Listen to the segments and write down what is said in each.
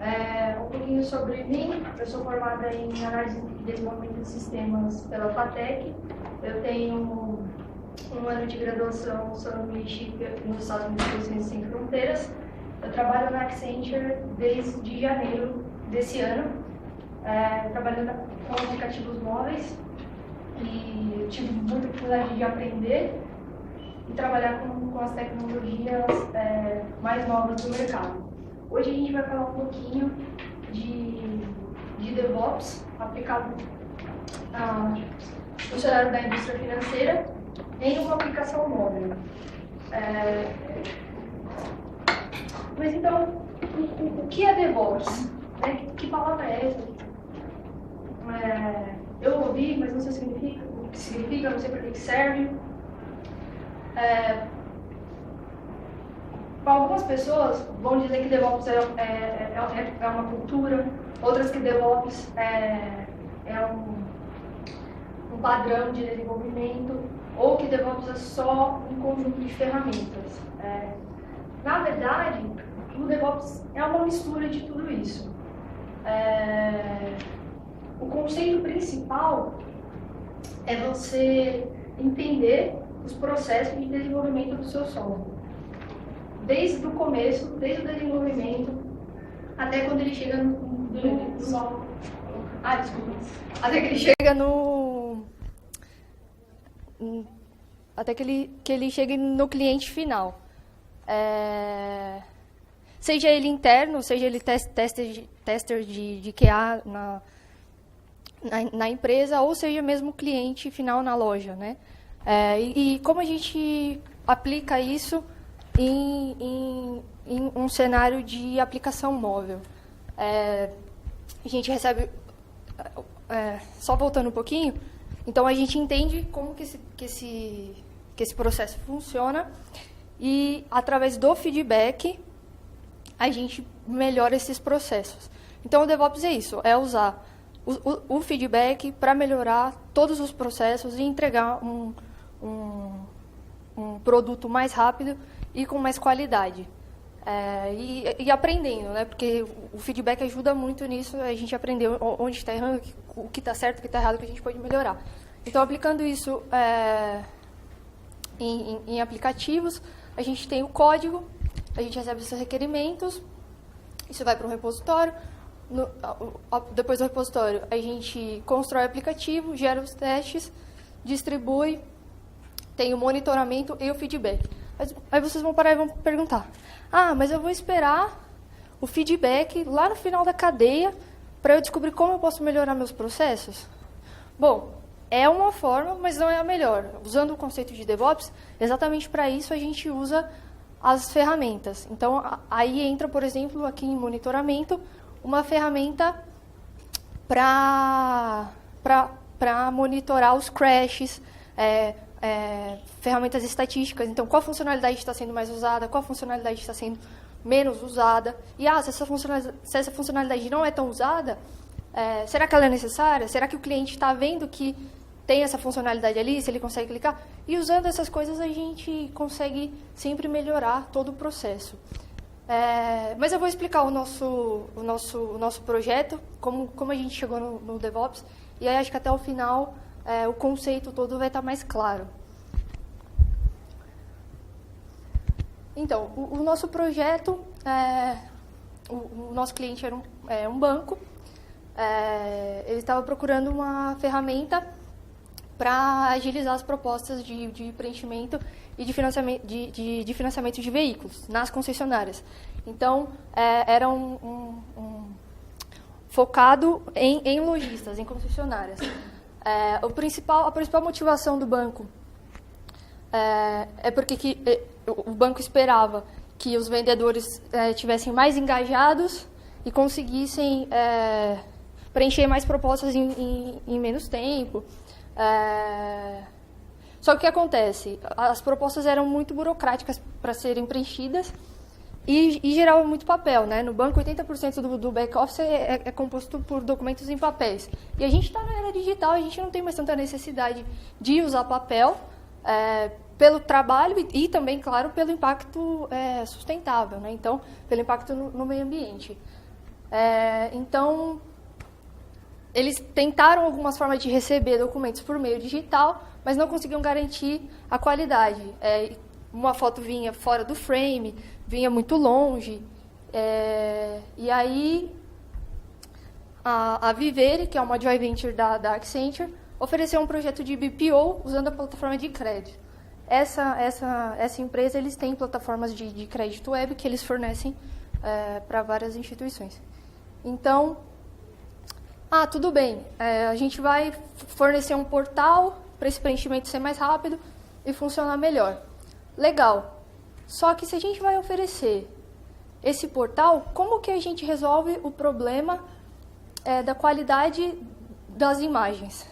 Um pouquinho sobre mim. Eu sou formada em análise e desenvolvimento de sistemas pela FATEC. Eu tenho um ano de graduação sanduíche nos Estados Unidos, Ciências Sem Fronteiras. Eu trabalho na Accenture desde janeiro desse ano, trabalhando com aplicativos móveis, e eu tive muita dificuldade de aprender e trabalhar com as tecnologias mais novas do mercado. Hoje a gente vai falar um pouquinho de DevOps aplicado no cenário da indústria financeira em uma aplicação móvel. Mas então, o que é DevOps? Que palavra é essa? Eu ouvi, mas não sei o que significa, não sei para que serve. Algumas pessoas vão dizer que DevOps é uma cultura, outras que DevOps é um padrão de desenvolvimento, ou que DevOps é só um conjunto de ferramentas. Na verdade, o DevOps é uma mistura de tudo isso. O conceito principal é você entender os processos de desenvolvimento do seu software. Desde o começo, desde o desenvolvimento, até quando ele chega até que ele chega até que ele chegue no cliente final. Seja ele interno, seja ele tester de QA na empresa, ou seja mesmo cliente final na loja, né? E como a gente aplica isso em um cenário de aplicação móvel? A gente recebe... só voltando um pouquinho, então a gente entende como que esse processo funciona e, através do feedback, a gente melhora esses processos. Então, o DevOps é isso, é usar o feedback para melhorar todos os processos e entregar um produto mais rápido e com mais qualidade. E aprendendo, né? Porque o feedback ajuda muito nisso, a gente aprender onde está errando, o que está certo, o que está errado, o que a gente pode melhorar. Então, aplicando isso em aplicativos, a gente tem o código, a gente recebe esses requerimentos, isso vai para um repositório. Depois do repositório, a gente constrói o aplicativo, gera os testes, distribui, tem o monitoramento e o feedback. Aí vocês vão parar e vão perguntar: mas eu vou esperar o feedback lá no final da cadeia para eu descobrir como eu posso melhorar meus processos? Bom, é uma forma, mas não é a melhor. Usando o conceito de DevOps, exatamente para isso a gente usa as ferramentas. Então, aí entra, por exemplo, aqui em monitoramento, uma ferramenta para monitorar os crashes, ferramentas estatísticas. Então, qual funcionalidade está sendo mais usada, qual funcionalidade está sendo menos usada. E se essa funcionalidade não é tão usada, será que ela é necessária? Será que o cliente está vendo que tem essa funcionalidade ali, se ele consegue clicar? E usando essas coisas, a gente consegue sempre melhorar todo o processo. Mas eu vou explicar o nosso projeto, como a gente chegou no DevOps, e aí acho que até o final o conceito todo vai estar mais claro. Então, o nosso projeto, o nosso cliente era um banco, ele estava procurando uma ferramenta para agilizar as propostas de preenchimento e de financiamento de veículos nas concessionárias. Então, era focado em lojistas, em concessionárias. A principal motivação do banco é porque o banco esperava que os vendedores estivessem mais engajados e conseguissem preencher mais propostas em menos tempo. Só que o que acontece? As propostas eram muito burocráticas para serem preenchidas e geravam muito papel, né? No banco, 80% do back-office é composto por documentos em papéis. E a gente está na era digital, a gente não tem mais tanta necessidade de usar papel pelo trabalho e também, claro, pelo impacto sustentável, né? Então, pelo impacto no meio ambiente. Então, eles tentaram algumas formas de receber documentos por meio digital, mas não conseguiam garantir a qualidade. Uma foto vinha fora do frame, vinha muito longe. E aí, a Vivere, que é uma joint venture da Accenture, ofereceu um projeto de BPO usando a plataforma de crédito. Essa empresa, eles têm plataformas de crédito web que eles fornecem para várias instituições. Então, tudo bem, a gente vai fornecer um portal para esse preenchimento ser mais rápido e funcionar melhor. Legal. Só que se a gente vai oferecer esse portal, como que a gente resolve o problema da qualidade das imagens?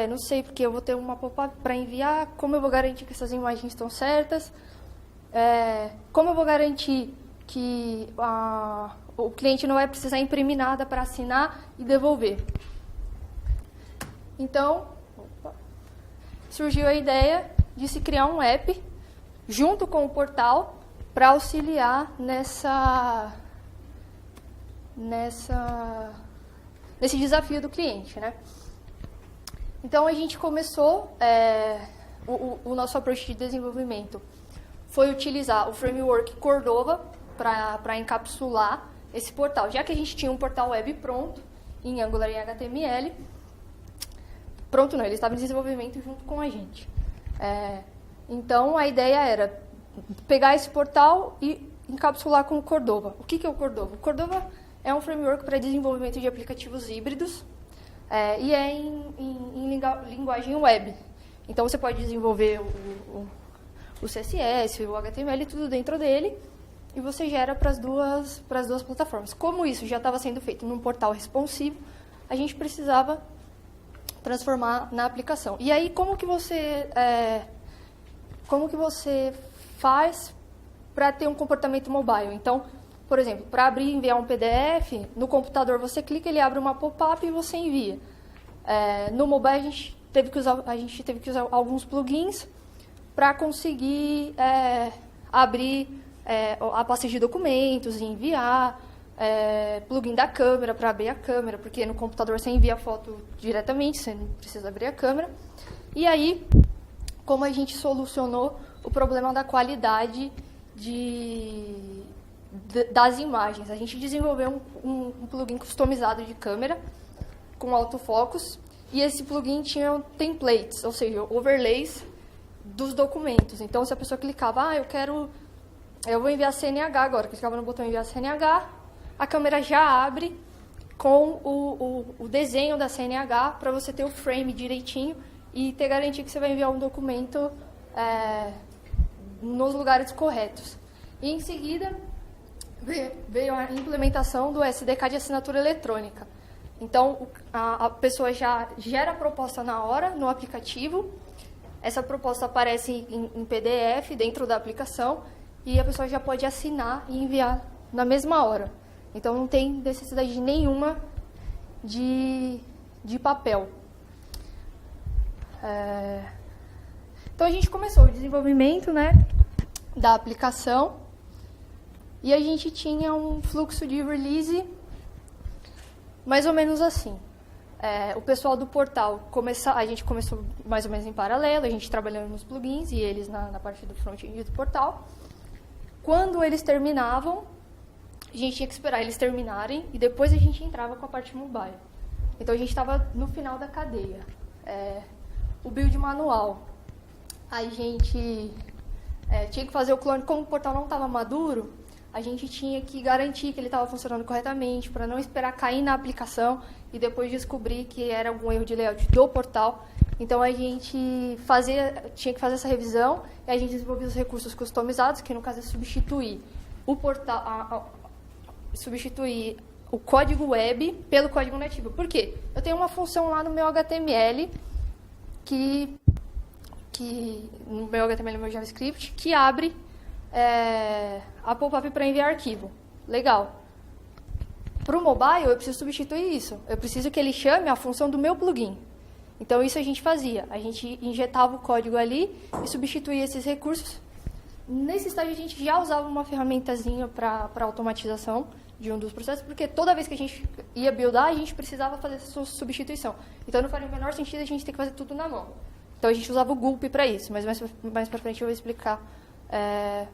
Não sei, porque eu vou ter uma pop-up para enviar, como eu vou garantir que essas imagens estão certas? Como eu vou garantir que o cliente não vai precisar imprimir nada para assinar e devolver? Então, surgiu a ideia de se criar um app junto com o portal para auxiliar nesse desafio do cliente, né? Então, a gente começou, o nosso approach de desenvolvimento foi utilizar o framework Cordova para encapsular esse portal. Já que a gente tinha um portal web pronto, em Angular e HTML, pronto não, ele estava em desenvolvimento junto com a gente. Então, a ideia era pegar esse portal e encapsular com o Cordova. O que é o Cordova? O Cordova é um framework para desenvolvimento de aplicativos híbridos e é em linguagem web. Então, você pode desenvolver o CSS, o HTML, tudo dentro dele, e você gera para as duas plataformas. Como isso já estava sendo feito num portal responsivo, a gente precisava transformar na aplicação. E aí, como que você faz para ter um comportamento mobile? Então, por exemplo, para abrir e enviar um PDF, no computador você clica, ele abre uma pop-up e você envia. No mobile, a gente teve que usar alguns plugins para conseguir abrir a pasta de documentos e enviar, plugin da câmera para abrir a câmera, porque no computador você envia a foto diretamente, você não precisa abrir a câmera. E aí, como a gente solucionou o problema da qualidade das imagens? A gente desenvolveu um plugin customizado de câmera com autofocus, e esse plugin tinha templates, ou seja, overlays dos documentos. Então, se a pessoa clicava, eu vou enviar CNH agora, clicava no botão enviar CNH, a câmera já abre com o desenho da CNH para você ter o frame direitinho e ter garantia que você vai enviar um documento nos lugares corretos. E em seguida veio a implementação do SDK de assinatura eletrônica. Então, a pessoa já gera a proposta na hora no aplicativo, essa proposta aparece em PDF dentro da aplicação e a pessoa já pode assinar e enviar na mesma hora. Então, não tem necessidade nenhuma de papel. Então, a gente começou o desenvolvimento, né, da aplicação e a gente tinha um fluxo de release mais ou menos assim. O pessoal do portal, a gente começou mais ou menos em paralelo, a gente trabalhando nos plugins e eles na parte do front-end do portal. Quando eles terminavam, a gente tinha que esperar eles terminarem e depois a gente entrava com a parte mobile. Então, a gente estava no final da cadeia. O build manual, a gente tinha que fazer o clone. Como o portal não estava maduro, a gente tinha que garantir que ele estava funcionando corretamente, para não esperar cair na aplicação e depois descobrir que era algum erro de layout do portal. Então, a gente tinha que fazer essa revisão e a gente desenvolvia os recursos customizados, que no caso é substituir o portal, substituir o código web pelo código nativo. Por quê? Eu tenho uma função lá no meu HTML, que no meu HTML, no meu JavaScript, que abre a pop-up para enviar arquivo. Legal. Para o mobile, eu preciso substituir isso. Eu preciso que ele chame a função do meu plugin. Então, isso a gente fazia. A gente injetava o código ali e substituía esses recursos. Nesse estágio, a gente já usava uma ferramentazinha para automatização, dos processos, porque toda vez que a gente ia buildar, a gente precisava fazer essa substituição. Então, não faria o menor sentido a gente ter que fazer tudo na mão. Então, a gente usava o Gulp para isso, mas mais para frente eu vou explicar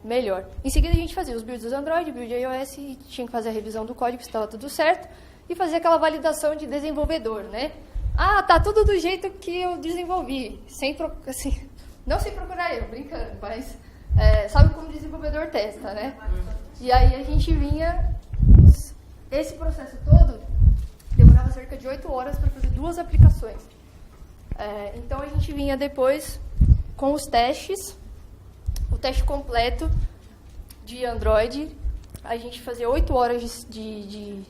melhor. Em seguida, a gente fazia os builds do Android, build iOS, e tinha que fazer a revisão do código, se estava tudo certo, e fazer aquela validação de desenvolvedor, né? Ah, tá tudo do jeito que eu desenvolvi, assim, não sem procurar erro, brincando, mas sabe como o desenvolvedor testa, né? E aí a gente vinha, esse processo todo demorava cerca de 8 horas para fazer 2 aplicações. Então a gente vinha depois com os testes, o teste completo de Android. A gente fazia 8 horas de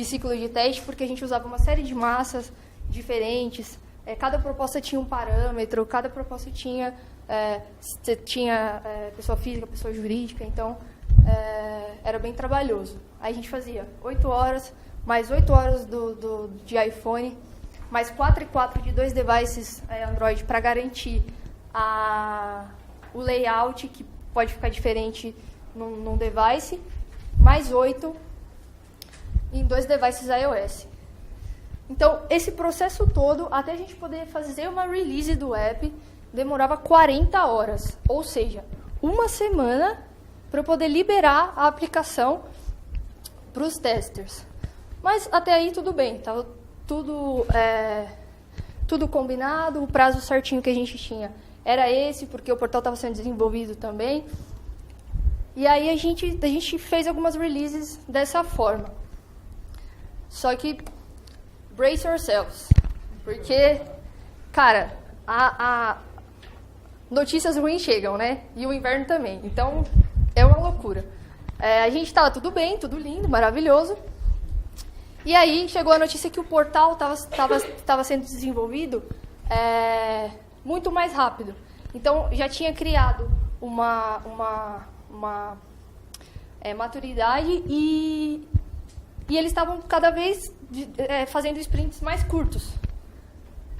ciclo de teste, porque a gente usava uma série de massas diferentes. Cada proposta tinha um parâmetro, cada proposta tinha pessoa física, pessoa jurídica, então era bem trabalhoso. Aí a gente fazia 8 horas, mais 8 horas de iPhone, mais 4 e 4 de 2 devices Android para garantir o layout, que pode ficar diferente num device, mais 8 em 2 devices iOS. Então, esse processo todo, até a gente poder fazer uma release do app, demorava 40 horas. Ou seja, uma semana para eu poder liberar a aplicação para os testers. Mas até aí tudo bem, estava tudo combinado, o prazo certinho que a gente tinha era esse, porque o portal estava sendo desenvolvido também. E aí a gente fez algumas releases dessa forma. Só que, brace yourselves, porque, cara, notícias ruins chegam, né? E o inverno também, então é uma loucura. A gente estava tudo bem, tudo lindo, maravilhoso. E aí chegou a notícia que o portal estava sendo desenvolvido muito mais rápido. Então, já tinha criado uma maturidade e eles estavam cada vez fazendo sprints mais curtos.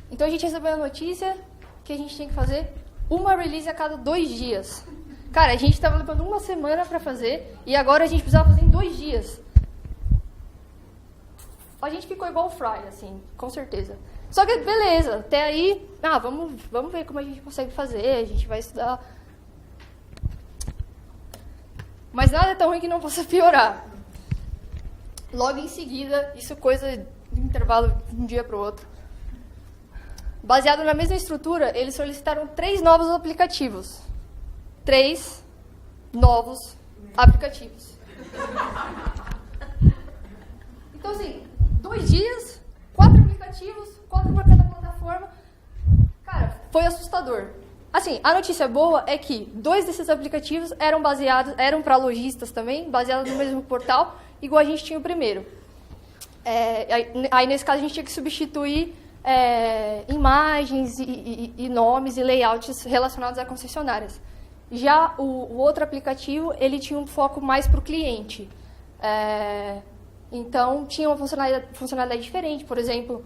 Então, a gente recebeu a notícia que a gente tinha que fazer uma release a cada 2 dias. Cara, a gente estava levando uma semana para fazer e agora a gente precisava fazer em 2 dias. A gente ficou igual o Fry, assim, com certeza. Só que, beleza, até aí, vamos ver como a gente consegue fazer, a gente vai estudar. Mas nada é tão ruim que não possa piorar. Logo em seguida, isso coisa de intervalo de um dia para o outro. Baseado na mesma estrutura, eles solicitaram 3 novos aplicativos. 3 novos aplicativos. Então, assim, 2 dias, 4 aplicativos, 4 para cada plataforma. Cara, foi assustador. Assim, a notícia boa é que 2 desses aplicativos eram para lojistas também, baseados no mesmo portal, igual a gente tinha o primeiro. Aí, nesse caso, a gente tinha que substituir imagens e nomes e layouts relacionados a concessionárias. Já o outro aplicativo, ele tinha um foco mais para o cliente. Então, tinha uma funcionalidade diferente. Por exemplo,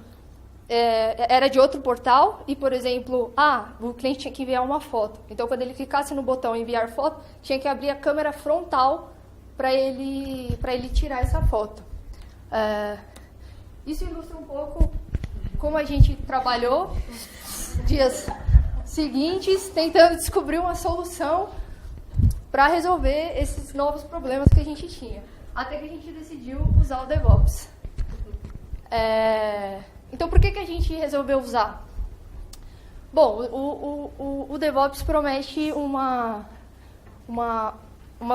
era de outro portal e, por exemplo, o cliente tinha que enviar uma foto. Então, quando ele clicasse no botão enviar foto, tinha que abrir a câmera frontal para ele tirar essa foto. Isso ilustra um pouco como a gente trabalhou os dias seguintes, tentando descobrir uma solução para resolver esses novos problemas que a gente tinha. Até que a gente decidiu usar o DevOps. Então, por que a gente resolveu usar? Bom, o DevOps promete uma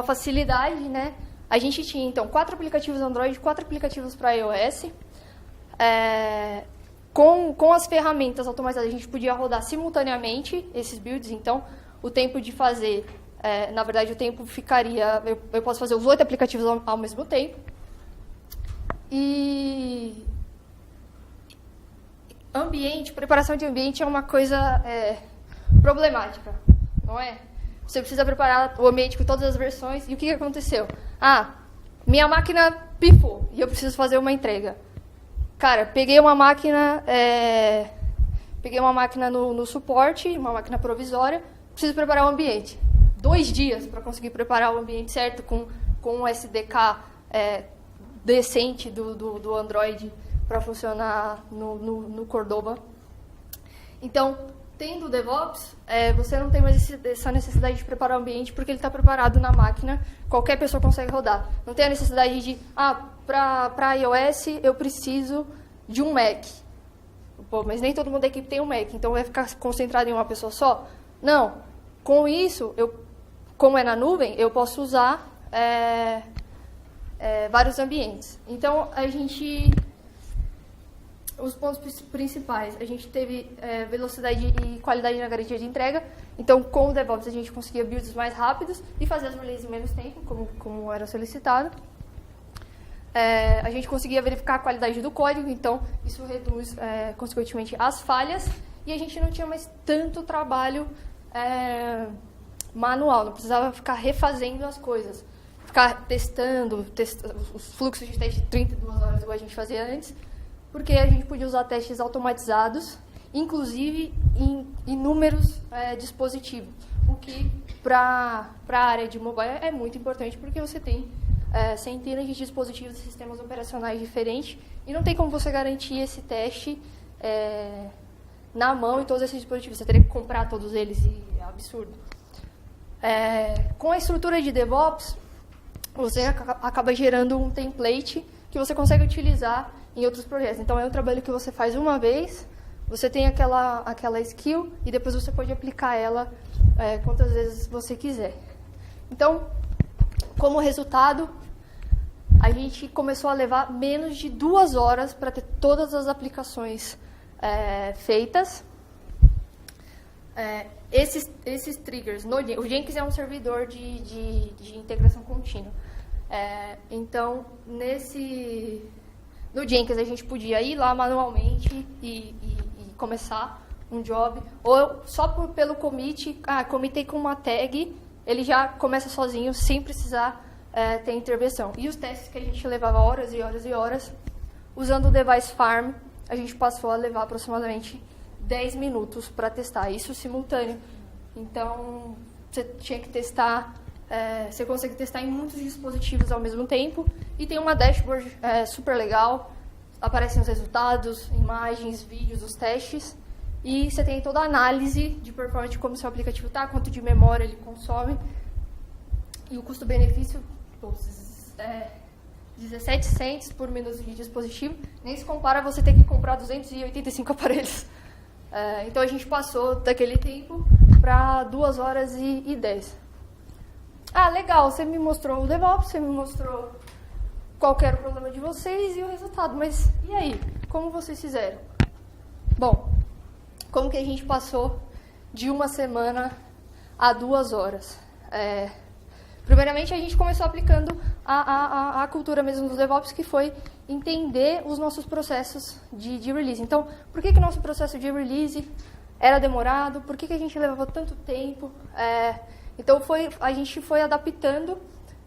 facilidade, né? A gente tinha, então, 4 aplicativos Android, 4 aplicativos para iOS. Com as ferramentas automatizadas, a gente podia rodar simultaneamente esses builds. Então, o tempo de fazer... na verdade, o tempo ficaria... Eu posso fazer os 8 aplicativos ao mesmo tempo. E... preparação de ambiente é uma coisa problemática, não é? Você precisa preparar o ambiente com todas as versões. E o que aconteceu? Minha máquina pifou e eu preciso fazer uma entrega. Cara, peguei uma máquina no suporte, uma máquina provisória, preciso preparar o ambiente. 2 dias para conseguir preparar o ambiente certo com um SDK decente do Android para funcionar no Cordova. Então, tendo o DevOps, você não tem mais essa necessidade de preparar o ambiente, porque ele está preparado na máquina, qualquer pessoa consegue rodar. Não tem a necessidade de, para iOS eu preciso de um Mac. Pô, mas nem todo mundo da equipe tem um Mac, então vai ficar concentrado em uma pessoa só? Não. Com isso, como é na nuvem, eu posso usar vários ambientes. Então, os pontos principais, a gente teve velocidade e qualidade na garantia de entrega. Então, com o DevOps, a gente conseguia builds mais rápidos e fazer as releases em menos tempo, como era solicitado. A gente conseguia verificar a qualidade do código, então isso reduz, consequentemente, as falhas. E a gente não tinha mais tanto trabalho manual, não precisava ficar refazendo as coisas. Ficar testando os fluxos de teste de 32 horas, igual a gente fazia antes, porque a gente podia usar testes automatizados, inclusive em inúmeros dispositivos, o que para a área de mobile é muito importante, porque você tem centenas de dispositivos e sistemas operacionais diferentes, e não tem como você garantir esse teste na mão em todos esses dispositivos. Você teria que comprar todos eles, e é absurdo. Com a estrutura de DevOps, você acaba gerando um template que você consegue utilizar em outros projetos. Então, é um trabalho que você faz uma vez, você tem aquela skill, e depois você pode aplicar ela quantas vezes você quiser. Então, como resultado, a gente começou a levar menos de 2 horas para ter todas as aplicações feitas. Esses triggers, o Jenkins é um servidor de integração contínua. Então, no Jenkins, a gente podia ir lá manualmente e começar um job, ou só pelo commit, comitei com uma tag, ele já começa sozinho, sem precisar ter intervenção. E os testes que a gente levava horas e horas e horas, usando o Device Farm, a gente passou a levar aproximadamente 10 minutos para testar, isso simultâneo. Então, você tinha que testar, você consegue testar em muitos dispositivos ao mesmo tempo, e tem uma dashboard super legal, aparecem os resultados, imagens, vídeos, os testes, e você tem toda a análise de performance de como seu aplicativo está, quanto de memória ele consome, e o custo-benefício, 17 cents por minuto de dispositivo, nem se compara a você ter que comprar 285 aparelhos. Então, a gente passou daquele tempo para 2 horas e 10. Legal, você me mostrou o DevOps, você me mostrou qual era o problema de vocês e o resultado, mas e aí? Como vocês fizeram? Bom, como que a gente passou de 1 semana a 2 horas? Primeiramente, a gente começou aplicando a cultura mesmo do DevOps, que foi entender os nossos processos de release. Então, por que o nosso processo de release era demorado? Por que a gente levava tanto tempo? Então, a gente foi adaptando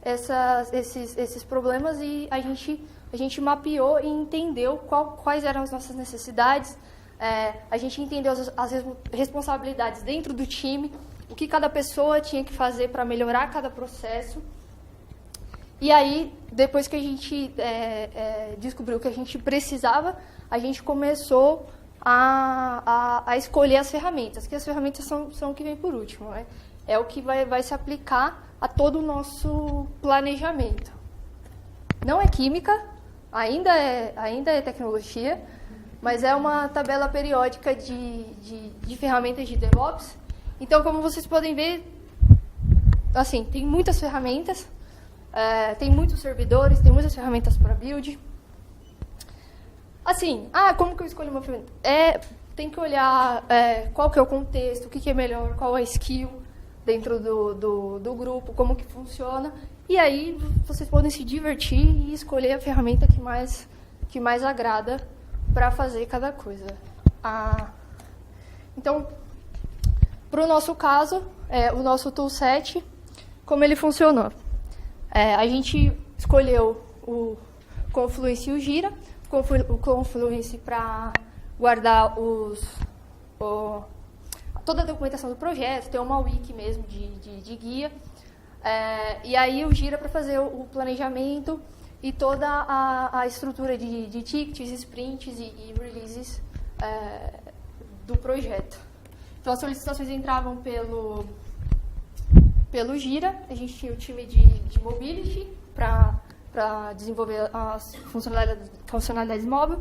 esses problemas, e a gente mapeou e entendeu quais eram as nossas necessidades. A gente entendeu as responsabilidades dentro do time, o que cada pessoa tinha que fazer para melhorar cada processo. E aí, depois que a gente descobriu o que a gente precisava, a gente começou a escolher as ferramentas, que as ferramentas são o que vem por último, né? É o que vai se aplicar a todo o nosso planejamento. Não é química, ainda é tecnologia, mas é uma tabela periódica de ferramentas de DevOps. Então, como vocês podem ver, assim, tem muitas ferramentas, tem muitos servidores, tem muitas ferramentas para build. Assim, como que eu escolho uma ferramenta? Tem que olhar qual que é o contexto, o que é melhor, qual é a skill dentro do grupo, como que funciona. E aí vocês podem se divertir e escolher a ferramenta que mais agrada para fazer cada coisa. Então, para o nosso caso, o nosso toolset, como ele funcionou? A gente escolheu o Confluence e o Jira. O Confluence para guardar toda a documentação do projeto, ter uma wiki mesmo de guia. E aí o Jira para fazer o planejamento e toda a estrutura de tickets, sprints e releases do projeto. Então, as solicitações entravam pelo Gira. A gente tinha o time de mobility para desenvolver as funcionalidades móveis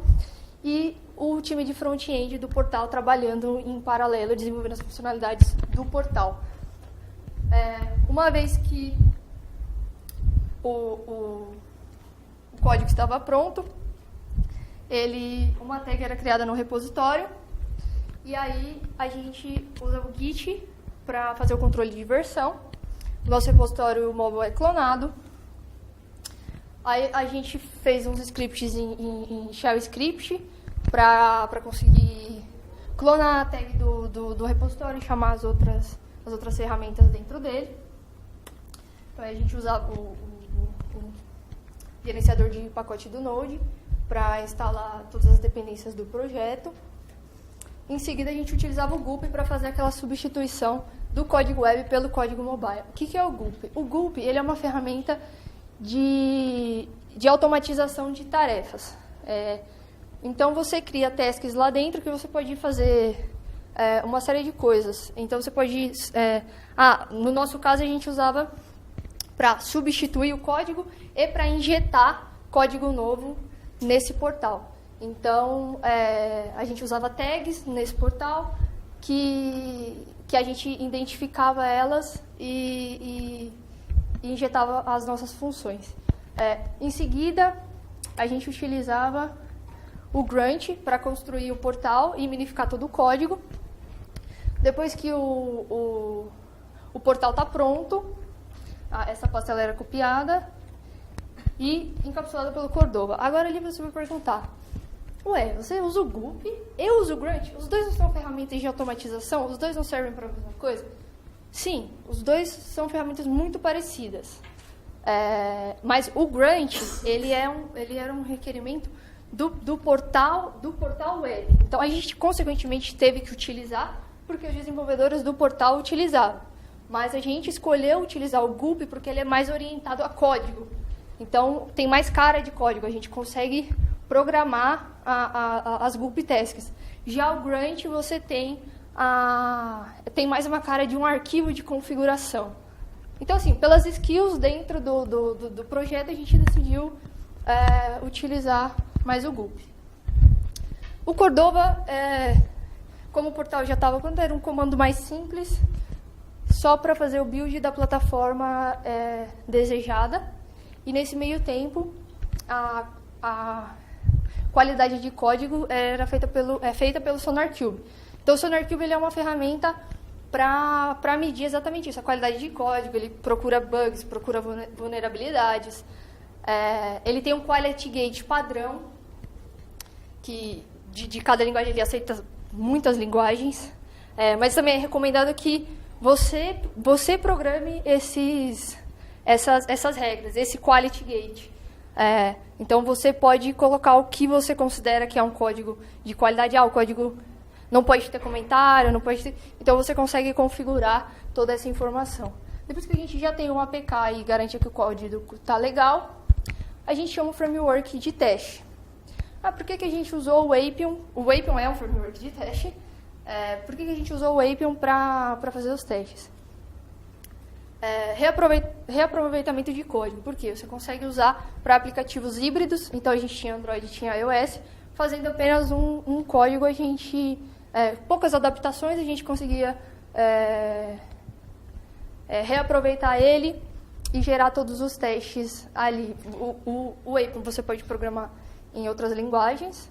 e o time de front-end do portal trabalhando em paralelo, desenvolvendo as funcionalidades do portal. Uma vez que o código estava pronto, uma tag era criada no repositório, e aí a gente usa o Git para fazer o controle de versão. O nosso repositório móvel é clonado. Aí a gente fez uns scripts em Shell Script para conseguir clonar a tag do repositório e chamar as outras ferramentas dentro dele. Então, a gente usava o gerenciador de pacote do Node para instalar todas as dependências do projeto. Em seguida, a gente utilizava o Gulp para fazer aquela substituição do código web pelo código mobile. O que é o Gulp? O Gulp ele é uma ferramenta de automatização de tarefas. Então, você cria tasks lá dentro que você pode fazer uma série de coisas. Então, você pode... no nosso caso, a gente usava para substituir o código e para injetar código novo nesse portal. Então, a gente usava tags nesse portal que a gente identificava elas e injetava as nossas funções. Em seguida, a gente utilizava o Grunt para construir o portal e minificar todo o código. Depois que o portal está pronto, essa pasta era copiada e encapsulada pelo Cordova. Agora ali você vai perguntar, você usa o Gulp? Eu uso o Grunt? Os dois não são ferramentas de automatização? Os dois não servem para a mesma coisa? Sim, os dois são ferramentas muito parecidas. Mas o Grunt, ele era um requerimento do portal web. Então, a gente, consequentemente, teve que utilizar, porque os desenvolvedores do portal utilizavam. Mas a gente escolheu utilizar o Gulp porque ele é mais orientado a código. Então, tem mais cara de código. A gente consegue programar as Gulp tasks. Já o Grunt, você tem mais uma cara de um arquivo de configuração. Então, assim, pelas skills dentro do projeto, a gente decidiu utilizar mais o Gulp. O Cordova, como o portal já estava pronto, era um comando mais simples, só para fazer o build da plataforma desejada. E nesse meio tempo, a qualidade de código era feita pelo SonarQube. Então, o SonarQube ele é uma ferramenta para medir exatamente isso, a qualidade de código. Ele procura bugs, procura vulnerabilidades. Ele tem um quality gate padrão, que de cada linguagem ele aceita muitas linguagens, mas também é recomendado que você programe essas regras, esse quality gate. Então, você pode colocar o que você considera que é um código de qualidade. O código não pode ter comentário, não pode ter... Então, você consegue configurar toda essa informação. Depois que a gente já tem uma APK e garante que o código está legal, a gente chama o framework de teste. Por que a gente usou o Appium? O Appium é um framework de teste. Por que a gente usou o Appium para fazer os testes? Reaproveitamento de código. Por quê? Você consegue usar para aplicativos híbridos. Então, a gente tinha Android e tinha iOS. Fazendo apenas um código, a gente... poucas adaptações, a gente conseguia reaproveitar ele e gerar todos os testes ali. O Appium você pode programar em outras linguagens.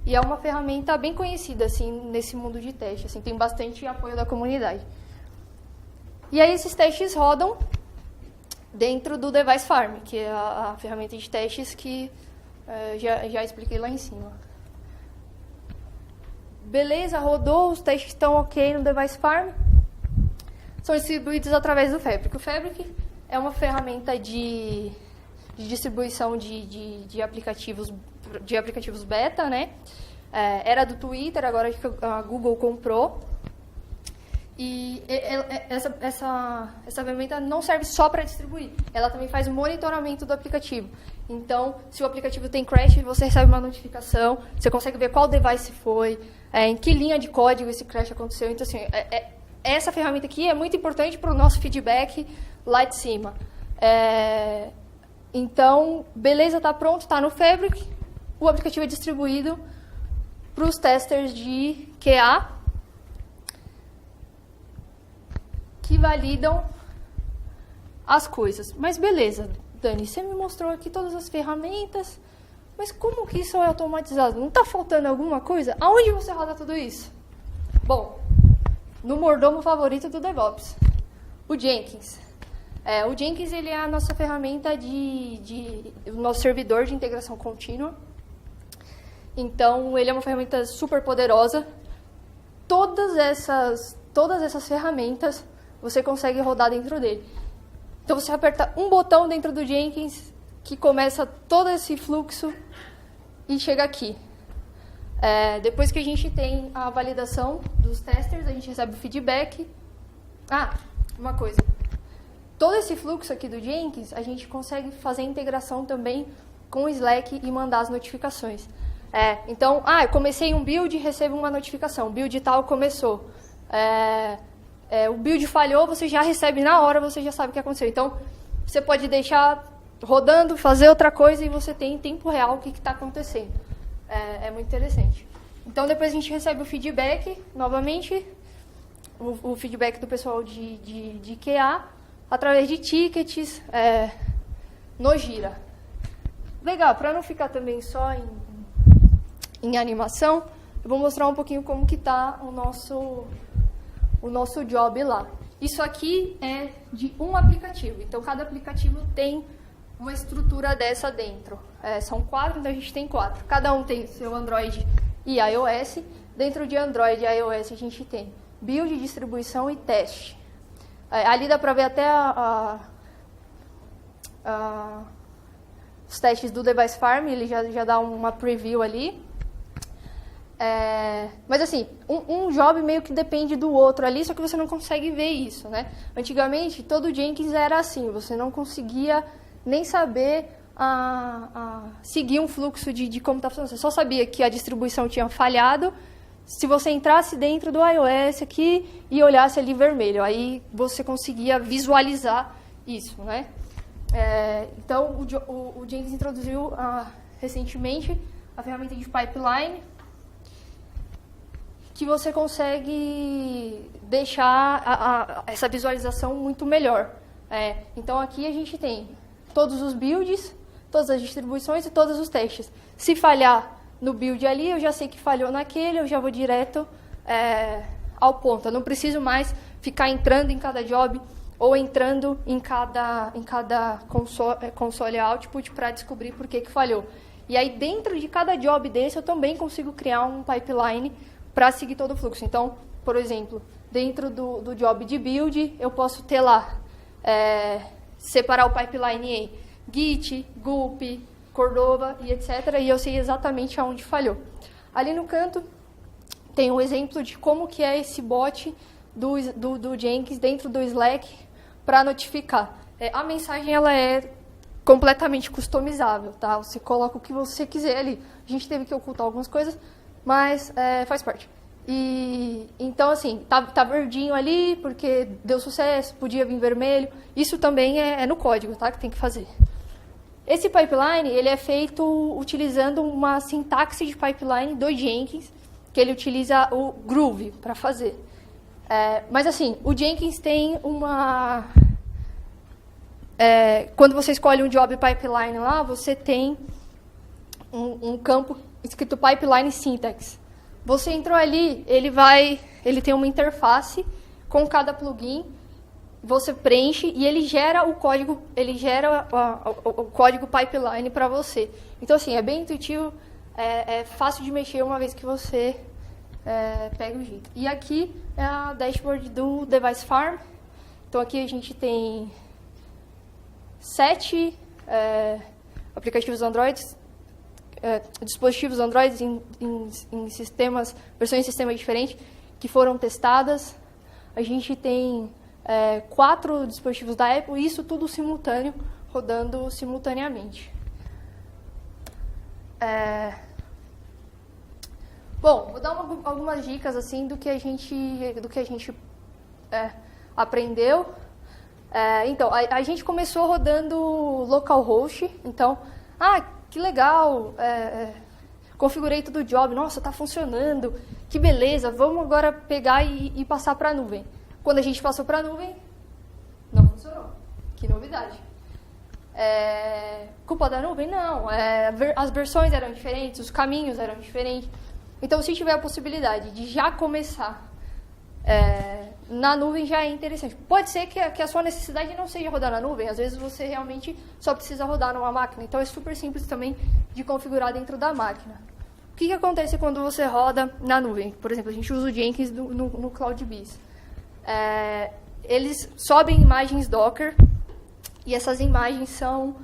E é uma ferramenta bem conhecida assim, nesse mundo de teste. Assim, tem bastante apoio da comunidade. E aí esses testes rodam dentro do Device Farm, que é a ferramenta de testes que já expliquei lá em cima. Beleza, rodou, os testes estão ok no Device Farm. São distribuídos através do Fabric. O Fabric é uma ferramenta de distribuição de aplicativos beta, né? Era do Twitter, agora a Google comprou. E essa ferramenta não serve só para distribuir, ela também faz o monitoramento do aplicativo. Então, se o aplicativo tem crash, você recebe uma notificação, você consegue ver qual device foi, em que linha de código esse crash aconteceu. Então, assim, essa ferramenta aqui é muito importante para o nosso feedback lá de cima. Então, beleza, está pronto, está no Fabric, o aplicativo é distribuído para os testers de QA, que validam as coisas. Mas beleza, Dani, você me mostrou aqui todas as ferramentas, mas como que isso é automatizado? Não está faltando alguma coisa? Aonde você roda tudo isso? Bom, no mordomo favorito do DevOps, o Jenkins. O Jenkins ele é a nossa ferramenta o nosso servidor de integração contínua. Então, ele é uma ferramenta super poderosa. Todas essas ferramentas você consegue rodar dentro dele. Então, você aperta um botão dentro do Jenkins que começa todo esse fluxo e chega aqui. Depois que a gente tem a validação dos testers, a gente recebe o feedback. Uma coisa. Todo esse fluxo aqui do Jenkins, a gente consegue fazer integração também com o Slack e mandar as notificações. Então, eu comecei um build e recebo uma notificação. Build tal começou. O build falhou, você já recebe na hora, você já sabe o que aconteceu. Então, você pode deixar rodando, fazer outra coisa e você tem em tempo real o que está acontecendo. É muito interessante. Então, depois a gente recebe o feedback, novamente, o feedback do pessoal de QA, através de tickets, no Gira. Legal, para não ficar também só em animação, eu vou mostrar um pouquinho como que está o nosso job lá. Isso aqui é de um aplicativo, então cada aplicativo tem uma estrutura dessa dentro. São 4, então a gente tem 4. Cada um tem seu Android e iOS. Dentro de Android e iOS a gente tem build, distribuição e teste. Ali dá para ver até os testes do Device Farm, ele já dá uma preview ali. Mas assim, um job meio que depende do outro ali, só que você não consegue ver isso, né? Antigamente, todo Jenkins era assim, você não conseguia nem saber seguir um fluxo de como está funcionando. Você só sabia que a distribuição tinha falhado se você entrasse dentro do iOS aqui e olhasse ali vermelho. Aí você conseguia visualizar isso, né? Então, o Jenkins introduziu recentemente a ferramenta de pipeline, que você consegue deixar essa visualização muito melhor. Então, aqui a gente tem todos os builds, todas as distribuições e todos os testes. Se falhar no build ali, eu já sei que falhou naquele, eu já vou direto ao ponto. Eu não preciso mais ficar entrando em cada job ou entrando em cada console output para descobrir por que falhou. E aí, dentro de cada job desse, eu também consigo criar um pipeline para seguir todo o fluxo. Então, por exemplo, dentro do job de build, eu posso ter lá, separar o pipeline em Git, Gulp, Cordova e etc. E eu sei exatamente aonde falhou. Ali no canto, tem um exemplo de como que é esse bot do Jenkins dentro do Slack para notificar. A mensagem ela é completamente customizável, tá? Você coloca o que você quiser ali. A gente teve que ocultar algumas coisas, mas faz parte. E então, assim, tá verdinho ali porque deu sucesso, podia vir vermelho. Isso também é no código, tá? Que tem que fazer. Esse pipeline, ele é feito utilizando uma sintaxe de pipeline do Jenkins, que ele utiliza o Groove para fazer. Mas, assim, o Jenkins tem uma... quando você escolhe um job pipeline lá, você tem um campo escrito Pipeline Syntax. Você entrou ali, ele tem uma interface com cada plugin, você preenche e ele gera o código, o código pipeline para você. Então, assim, é bem intuitivo, é fácil de mexer uma vez que você pega o jeito. E aqui é a dashboard do Device Farm. Então, aqui a gente tem 7 aplicativos Android, dispositivos Android em sistemas, versões de sistema diferentes, que foram testadas. a gente tem 4 dispositivos da Apple, e isso tudo simultâneo, rodando simultaneamente. Bom, vou dar algumas dicas assim do que a gente aprendeu. Então, a gente começou rodando localhost. Então, que legal, configurei tudo o job, nossa, está funcionando, que beleza, vamos agora pegar e passar para a nuvem. Quando a gente passou para a nuvem, não funcionou. Que novidade. Culpa da nuvem? Não. As versões eram diferentes, os caminhos eram diferentes. Então, se tiver a possibilidade de já começar na nuvem, já é interessante. Pode ser que a sua necessidade não seja rodar na nuvem. Às vezes, você realmente só precisa rodar numa máquina. Então, é super simples também de configurar dentro da máquina. O que acontece quando você roda na nuvem? Por exemplo, a gente usa o Jenkins no CloudBees. Eles sobem imagens Docker, e essas imagens são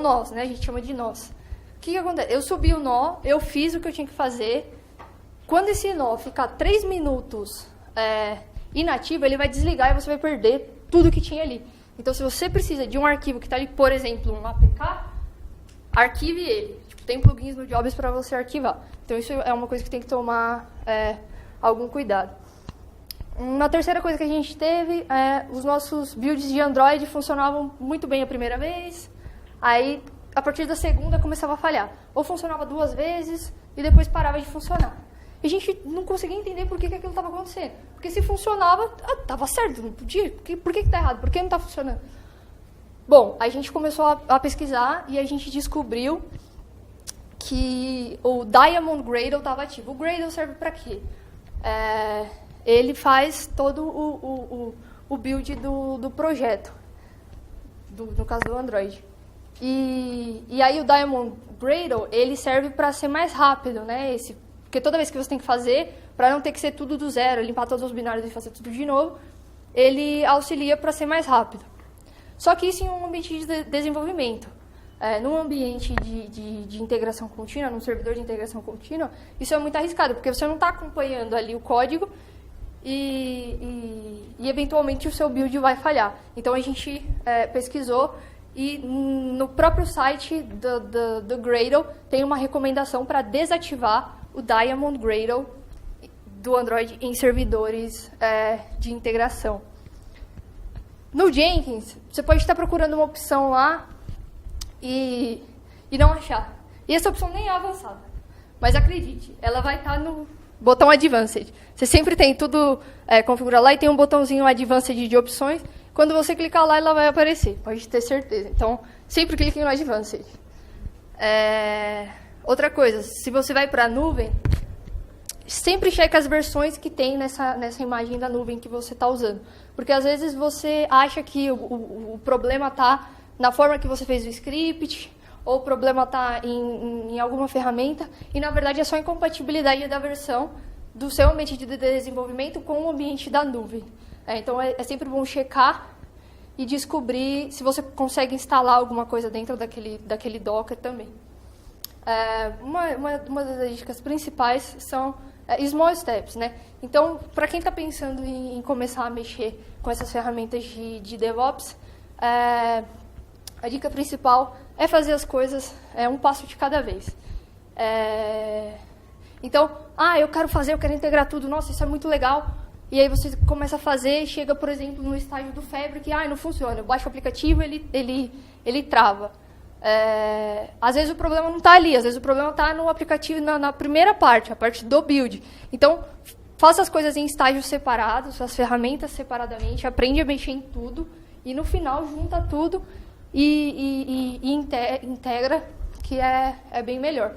nós, né? A gente chama de nós. O que acontece? Eu subi o nó, eu fiz o que eu tinha que fazer. Quando esse nó ficar 3 minutos inativo, ele vai desligar e você vai perder tudo que tinha ali. Então, se você precisa de um arquivo que está ali, por exemplo, um APK, arquive ele. Tem plugins no Jobs para você arquivar. Então, isso é uma coisa que tem que tomar algum cuidado. Uma terceira coisa que a gente teve os nossos builds de Android funcionavam muito bem a primeira vez. Aí, a partir da segunda, começava a falhar. Ou funcionava 2 vezes e depois parava de funcionar. E a gente não conseguia entender por que aquilo estava acontecendo. Porque se funcionava, estava certo, não podia. Por que está errado? Por que não está funcionando? Bom, a gente começou a pesquisar e a gente descobriu que o Diamond Gradle estava ativo. O Gradle serve para quê? Ele faz todo o build do projeto, no caso do Android. E aí o Diamond Gradle, ele serve para ser mais rápido, né? Porque toda vez que você tem que fazer, para não ter que ser tudo do zero, limpar todos os binários e fazer tudo de novo, ele auxilia para ser mais rápido. Só que isso em um ambiente de desenvolvimento. Num ambiente de integração contínua, num servidor de integração contínua, isso é muito arriscado, porque você não está acompanhando ali o código e eventualmente o seu build vai falhar. Então, a gente pesquisou e no próprio site do Gradle tem uma recomendação para desativar o Diamond Gradle do Android em servidores de integração. No Jenkins, você pode estar procurando uma opção lá e não achar. E essa opção nem é avançada. Mas acredite, ela vai estar no botão Advanced. Você sempre tem tudo configurado lá e tem um botãozinho Advanced de opções. Quando você clicar lá, ela vai aparecer. Pode ter certeza. Então, sempre clique no Advanced. Outra coisa, se você vai para a nuvem, sempre cheque as versões que tem nessa imagem da nuvem que você está usando. Porque, às vezes, você acha que o problema está na forma que você fez o script, ou o problema está em alguma ferramenta, e, na verdade, é só incompatibilidade da versão do seu ambiente de desenvolvimento com o ambiente da nuvem. Então, é sempre bom checar e descobrir se você consegue instalar alguma coisa dentro daquele Docker também. Uma das dicas principais são small steps, né? Então, para quem está pensando em começar a mexer com essas ferramentas de DevOps, a dica principal é fazer as coisas um passo de cada vez. Então, eu quero integrar tudo, nossa, isso é muito legal. E aí você começa a fazer e chega, por exemplo, no estágio do Febre, que não funciona. Eu baixo o aplicativo, ele trava. Às vezes o problema não está ali, às vezes o problema está no aplicativo, na primeira parte, a parte do build. Então, faça as coisas em estágios separados, as ferramentas separadamente, aprende a mexer em tudo e no final junta tudo e integra, que é bem melhor.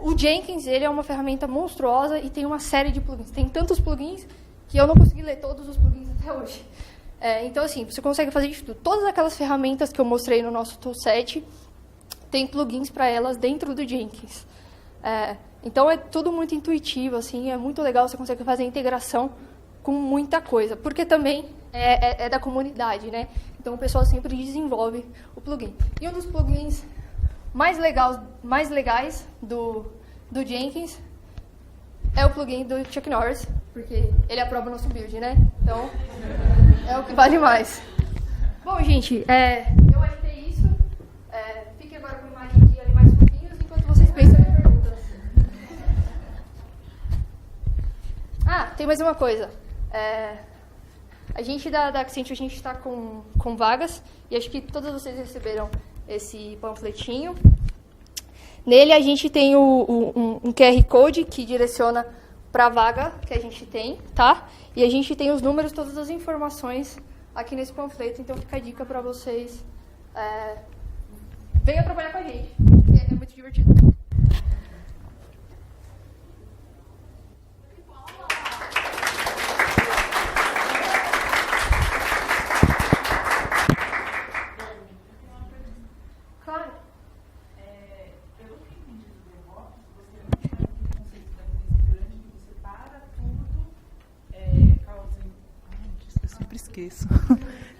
O Jenkins, ele é uma ferramenta monstruosa e tem uma série de plugins. Tem tantos plugins que eu não consegui ler todos os plugins até hoje. Então, assim, você consegue fazer de tudo. Todas aquelas ferramentas que eu mostrei no nosso toolset, tem plugins para elas dentro do Jenkins. Então, é tudo muito intuitivo, assim, é muito legal, você consegue fazer integração com muita coisa, porque também é da comunidade, né? Então, o pessoal sempre desenvolve o plugin. E um dos plugins mais legais do Jenkins é o plugin do Chuck Norris, porque ele aprova o nosso build, né? Então, é o que vale mais. Bom, gente, eu acho que é isso. Fiquem agora com a imagem de animais fofinhos, enquanto vocês pensam em perguntas. Tem mais uma coisa. A gente da Accenture, a gente está com vagas, e acho que todos vocês receberam esse panfletinho. Nele a gente tem um QR Code que direciona para a vaga que a gente tem, tá? E a gente tem os números, todas as informações aqui nesse panfleto, então fica a dica para vocês. Venham trabalhar com a gente, é muito divertido.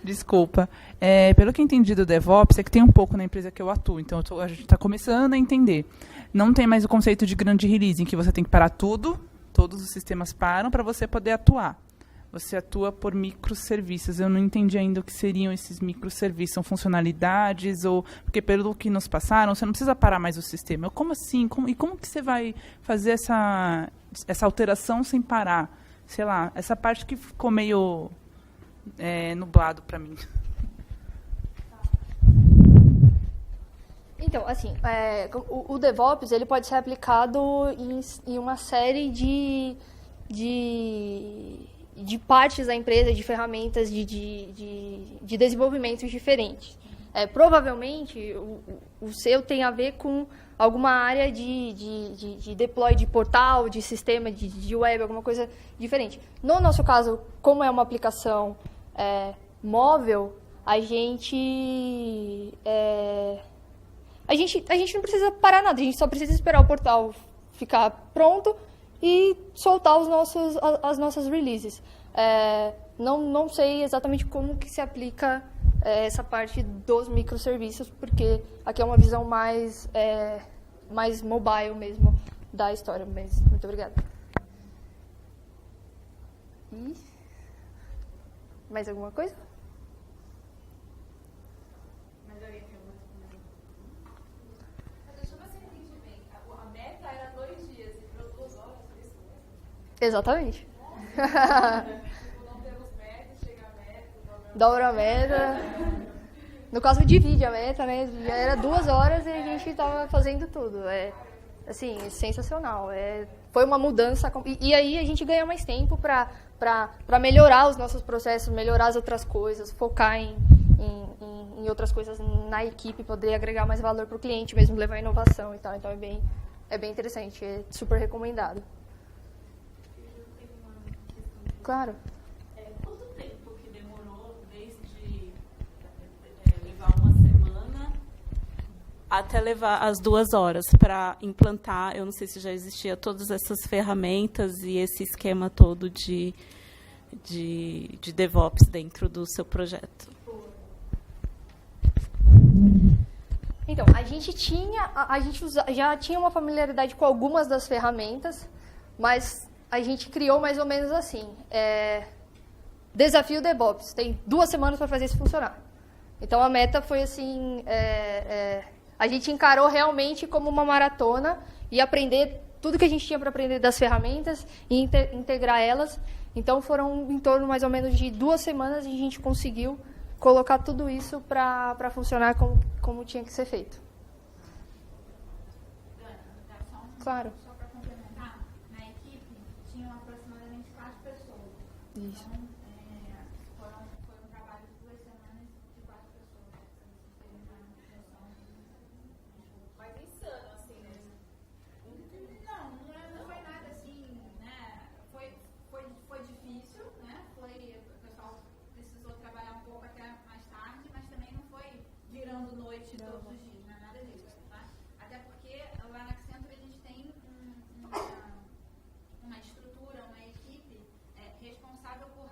Desculpa. Pelo que eu entendi do DevOps, é que tem um pouco na empresa que eu atuo, então a gente está começando a entender. Não tem mais o conceito de grande release, em que você tem que parar tudo, todos os sistemas param para você poder atuar. Você atua por microserviços. Eu não entendi ainda o que seriam esses microserviços. São funcionalidades? Porque pelo que nos passaram, você não precisa parar mais o sistema. Como assim? Como que você vai fazer essa alteração sem parar? Sei lá, essa parte que ficou meio nublado para mim. Então, assim, o DevOps ele pode ser aplicado em uma série de partes da empresa, de ferramentas de desenvolvimento diferentes. Provavelmente, o seu tem a ver com alguma área de deploy de portal, de sistema, de web, alguma coisa diferente. No nosso caso, como é uma aplicação móvel, a gente não precisa parar nada, a gente só precisa esperar o portal ficar pronto e soltar as nossas releases. Não sei exatamente como que se aplica essa parte dos microserviços, porque aqui é uma visão mais mobile mesmo da história. Mas muito obrigada. Mais alguma coisa? Mas alguém tem alguma coisa? Deixa eu ver se eu entendi bem. A meta era 2 dias e virou 2 horas, por isso mesmo? Exatamente. Não temos meta, chega a meta, dobra a meta. No caso, divide a meta, né? Já era 2 horas e a gente estava fazendo tudo. Assim, sensacional. Foi uma mudança. E aí a gente ganha mais tempo para melhorar os nossos processos, melhorar as outras coisas, focar em outras coisas na equipe, poder agregar mais valor para o cliente, mesmo levar inovação e tal. Então é bem interessante, é super recomendado. Claro. Quanto tempo que demorou desde levar uma semana até levar as 2 horas para implantar? Eu não sei se já existia todas essas ferramentas e esse esquema todo de DevOps dentro do seu projeto. Então, a gente já tinha uma familiaridade com algumas das ferramentas, mas a gente criou mais ou menos assim. Desafio DevOps. Tem 2 semanas para fazer isso funcionar. Então, a meta foi assim... a gente encarou realmente como uma maratona e aprender tudo que a gente tinha para aprender das ferramentas e integrar elas. Então, foram em torno mais ou menos de 2 semanas e a gente conseguiu colocar tudo isso para funcionar como tinha que ser feito. Claro. Só para complementar, na equipe tinham aproximadamente 4 pessoas. Isso. Então, foi um trabalho de 2 semanas de 4 pessoas. Pra vocês terem uma noção. Mas insano, assim, né? Não foi nada assim, né? Foi difícil, né? O pessoal precisou trabalhar um pouco até mais tarde, mas também não foi virando noite todos os dias, não é nada disso, tá? Até porque lá na Accenture a gente tem uma estrutura, uma equipe responsável por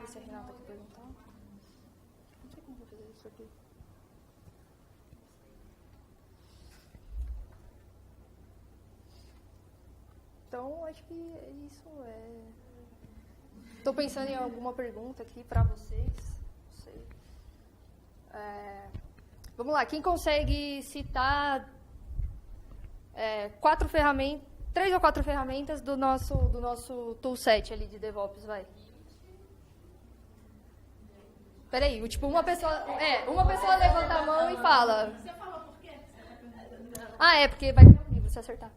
se a Renata quer perguntar. Não sei como vou fazer isso aqui. Então, acho que é isso. Estou pensando em alguma pergunta aqui para vocês. Não sei. Vamos lá. Quem consegue citar 3 ou 4 ferramentas do nosso toolset ali de DevOps, vai? Peraí, tipo, uma pessoa levanta a mão e fala. Você falou por quê? É porque vai ter um livro se acertar.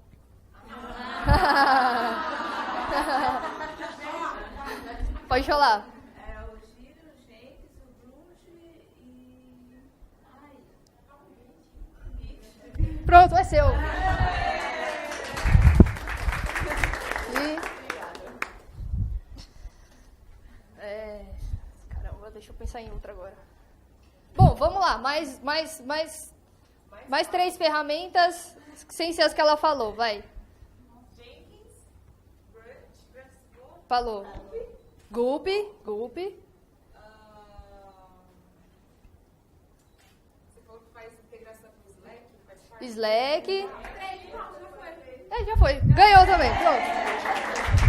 Pode falar. O Giro, o Jenkins, o Brute e... Pronto, é seu. Caramba, deixa eu pensar em outra agora. Bom, vamos lá. Mais 3 ferramentas, sem ser as que ela falou, vai. Jenkins, Brute, Falou. Gulp. Você falou que faz integração com o Slack, faz parte? Slack. Já foi. Ganhou também. Pronto.